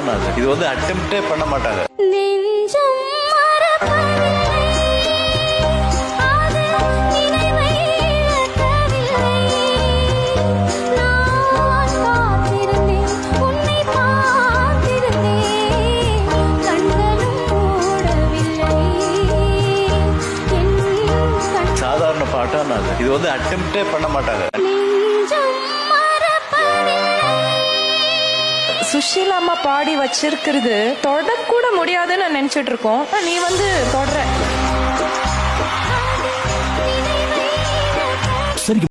பாட்டான அது. இது வந்து அட்டெம்ப்டே பண்ண மாட்டாங்க. சாதாரண பாட்டான அது. இது வந்து அட்டெம்ப்டே பண்ண மாட்டாங்க. சுஷீலா அம்மா பாடி வச்சிருக்கிறது தொடக்கூட முடியாதுன்னு நினைச்சிட்டு இருக்கோம். நீ வந்து தொடர